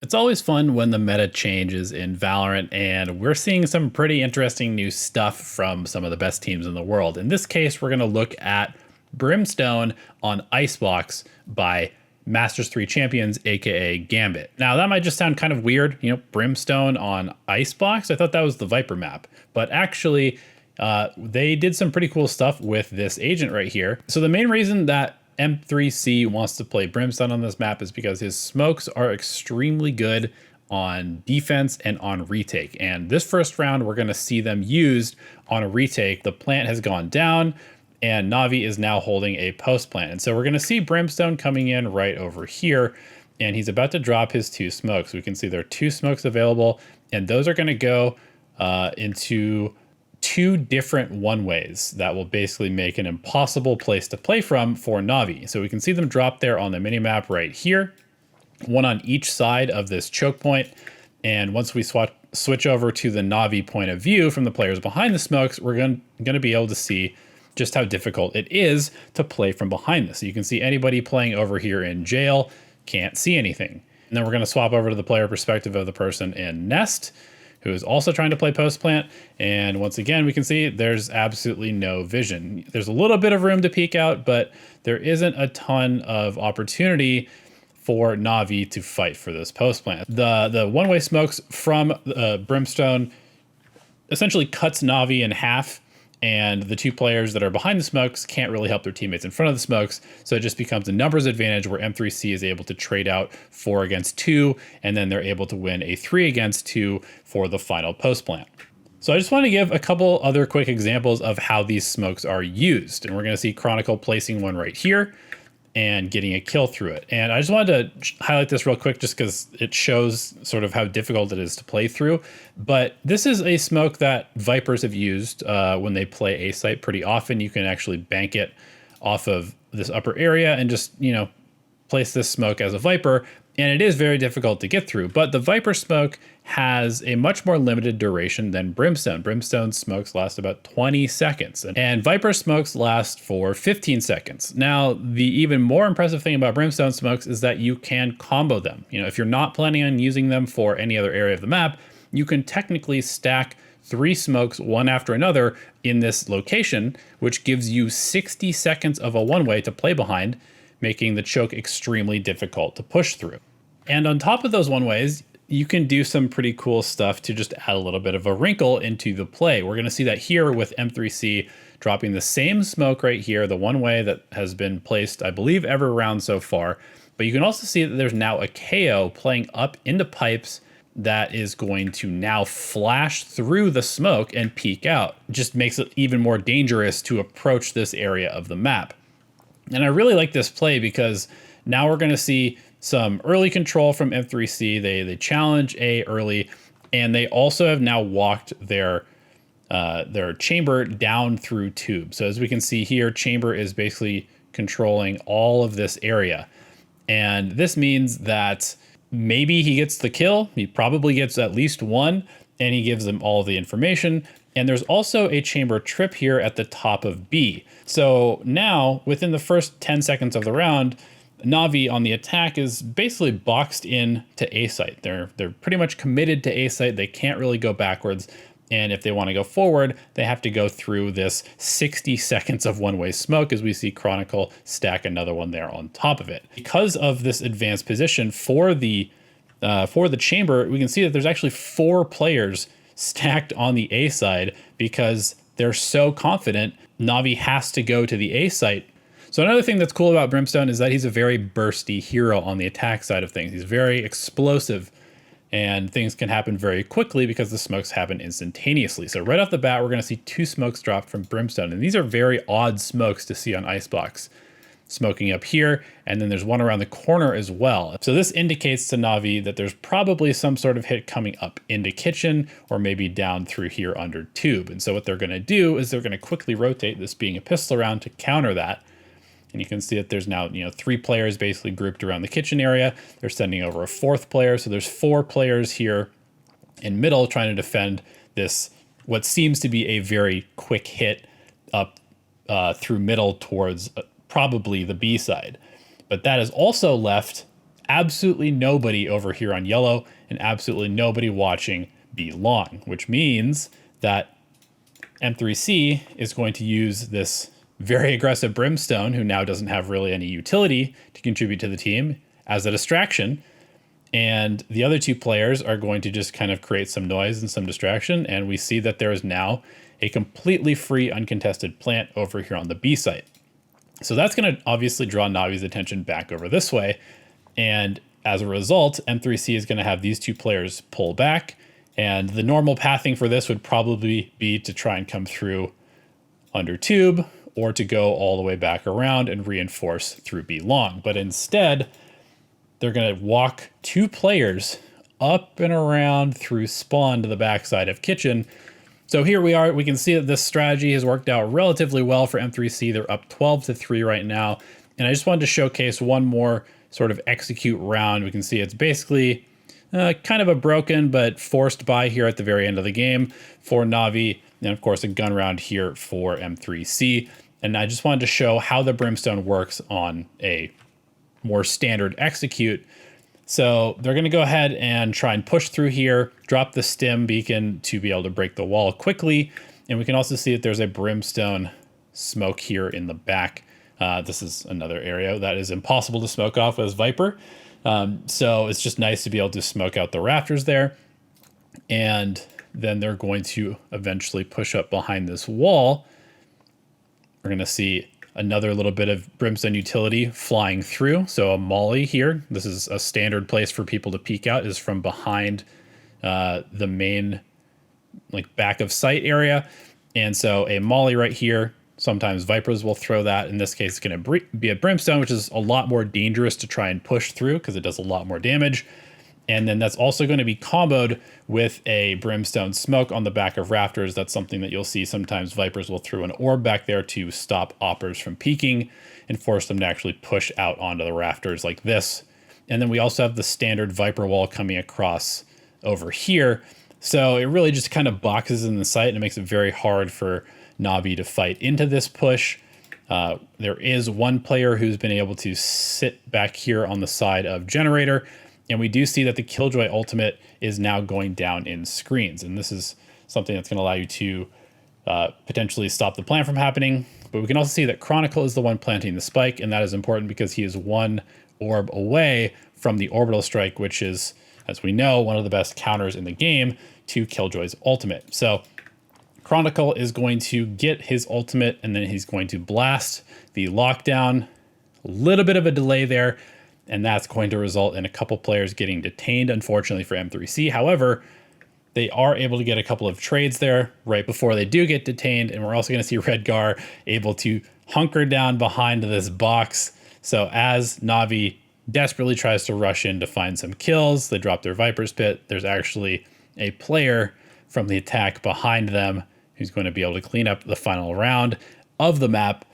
It's always fun when the meta changes in Valorant, and we're seeing some pretty interesting new stuff from some of the best teams in the world. In this case, we're going to look at Brimstone on Icebox by Masters 3 champions, aka Gambit. Now, that might just sound kind of weird, Brimstone on Icebox. I thought that was the Viper map, but actually, they did some pretty cool stuff with this agent right here. So the main reason that M3C wants to play Brimstone on this map is because his smokes are extremely good on defense and on retake. And this first round, we're going to see them used on a retake. The plant has gone down and Na'Vi is now holding a post plant. And so we're going to see Brimstone coming in right over here, and he's about to drop his 2 smokes. We can see there are 2 smokes available, and those are going to go into 2 different one-ways that will basically make an impossible place to play from for Na'Vi. So we can see them drop there on the minimap right here, one on each side of this choke point. And once we switch over to the Na'Vi point of view from the players behind the smokes, we're going to be able to see just how difficult it is to play from behind this. So you can see anybody playing over here in jail can't see anything. And then we're going to swap over to the player perspective of the person in Nest, who is also trying to play post plant. And once again, we can see there's absolutely no vision. There's a little bit of room to peek out, but there isn't a ton of opportunity for Na'Vi to fight for this post plant. The one-way smokes from Brimstone essentially cuts Na'Vi in half, and the 2 players that are behind the smokes can't really help their teammates in front of the smokes. So it just becomes a numbers advantage where M3C is able to trade out 4 against 2, and then they're able to win a 3 against 2 for the final post plant. So I just want to give a couple other quick examples of how these smokes are used. And we're going to see Chronicle placing one right here and getting a kill through it. And I just wanted to highlight this real quick just because it shows sort of how difficult it is to play through. But this is a smoke that Vipers have used when they play A site pretty often. You can actually bank it off of this upper area and just, place this smoke as a Viper. And it is very difficult to get through, but the Viper smoke has a much more limited duration than Brimstone. Brimstone smokes last about 20 seconds, and Viper smokes last for 15 seconds. Now, the even more impressive thing about Brimstone smokes is that you can combo them. If you're not planning on using them for any other area of the map, you can technically stack 3 smokes one after another in this location, which gives you 60 seconds of a one-way to play behind, making the choke extremely difficult to push through. And on top of those one-ways, you can do some pretty cool stuff to just add a little bit of a wrinkle into the play. We're going to see that here with M3C dropping the same smoke right here, the one-way that has been placed, I believe, every round so far. But you can also see that there's now a KO playing up into pipes that is going to now flash through the smoke and peek out. It just makes it even more dangerous to approach this area of the map. And I really like this play because now we're going to see some early control from M3C. They challenge A early, and they also have now walked their chamber down through tube. So as we can see here, chamber is basically controlling all of this area. And this means that maybe he gets the kill. He probably gets at least one, and he gives them all the information. And there's also a chamber trip here at the top of B. So now, within the first 10 seconds of the round, Na'Vi on the attack is basically boxed in to A site. They're pretty much committed to A site. They can't really go backwards. And if they want to go forward, they have to go through this 60 seconds of one-way smoke, as we see Chronicle stack another one there on top of it. Because of this advanced position for the chamber, we can see that there's actually 4 players stacked on the A side because they're so confident Na'Vi has to go to the A site. So another thing that's cool about Brimstone is that he's a very bursty hero on the attack side of things. He's very explosive, and things can happen very quickly because the smokes happen instantaneously. So right off the bat, we're going to see 2 smokes dropped from Brimstone, and these are very odd smokes to see on Icebox. Smoking up here, and then there's one around the corner as well. So this indicates to Na'Vi that there's probably some sort of hit coming up into kitchen or maybe down through here under tube. And so what they're going to do is they're going to quickly rotate, this being a pistol round, to counter that. And you can see that there's now 3 players basically grouped around the kitchen area. They're sending over a 4th player, so there's 4 players here in middle trying to defend this, what seems to be a very quick hit up through middle towards probably the B side. But that is also left absolutely nobody over here on yellow and absolutely nobody watching B long, which means that M3C is going to use this very aggressive Brimstone, who now doesn't have really any utility to contribute to the team, as a distraction. And the other two players are going to just kind of create some noise and some distraction. And we see that there is now a completely free uncontested plant over here on the B site. So that's going to obviously draw Navi's attention back over this way. And as a result, M3C is going to have these two players pull back. And the normal pathing for this would probably be to try and come through under tube or to go all the way back around and reinforce through B long. But instead, they're going to walk two players up and around through spawn to the backside of kitchen. So here we are. We can see that this strategy has worked out relatively well for M3C. They're up 12-3 right now. And I just wanted to showcase one more sort of execute round. We can see it's basically kind of a broken but forced buy here at the very end of the game for Navi. And of course, a gun round here for M3C. And I just wanted to show how the Brimstone works on a more standard execute. So they're going to go ahead and try and push through here, drop the stim beacon to be able to break the wall quickly. And we can also see that there's a Brimstone smoke here in the back. This is another area that is impossible to smoke off as Viper. So it's just nice to be able to smoke out the rafters there. And then they're going to eventually push up behind this wall. We're going to see another little bit of Brimstone utility flying through. So a molly here. This is a standard place for people to peek out, is from behind the main back of sight area. And so a molly right here. Sometimes Vipers will throw that. In this case, it's going to be a Brimstone, which is a lot more dangerous to try and push through because it does a lot more damage. And then that's also going to be comboed with a Brimstone smoke on the back of rafters. That's something that you'll see sometimes Vipers will throw an orb back there to stop oppers from peeking and force them to actually push out onto the rafters like this. And then we also have the standard Viper wall coming across over here. So it really just kind of boxes in the sight and it makes it very hard for Navi to fight into this push. There is one player who's been able to sit back here on the side of Generator. And we do see that the Killjoy ultimate is now going down in screens. And this is something that's going to allow you to potentially stop the plant from happening. But we can also see that Chronicle is the one planting the spike. And that is important because he is one orb away from the orbital strike, which is, as we know, one of the best counters in the game to Killjoy's ultimate. So Chronicle is going to get his ultimate and then he's going to blast the lockdown. A little bit of a delay there. And that's going to result in a couple players getting detained, unfortunately, for M3C. However, they are able to get a couple of trades there right before they do get detained. And we're also going to see Redgar able to hunker down behind this box. So as Navi desperately tries to rush in to find some kills, they drop their Viper's Pit. There's actually a player from the attack behind them who's going to be able to clean up the final round of the map.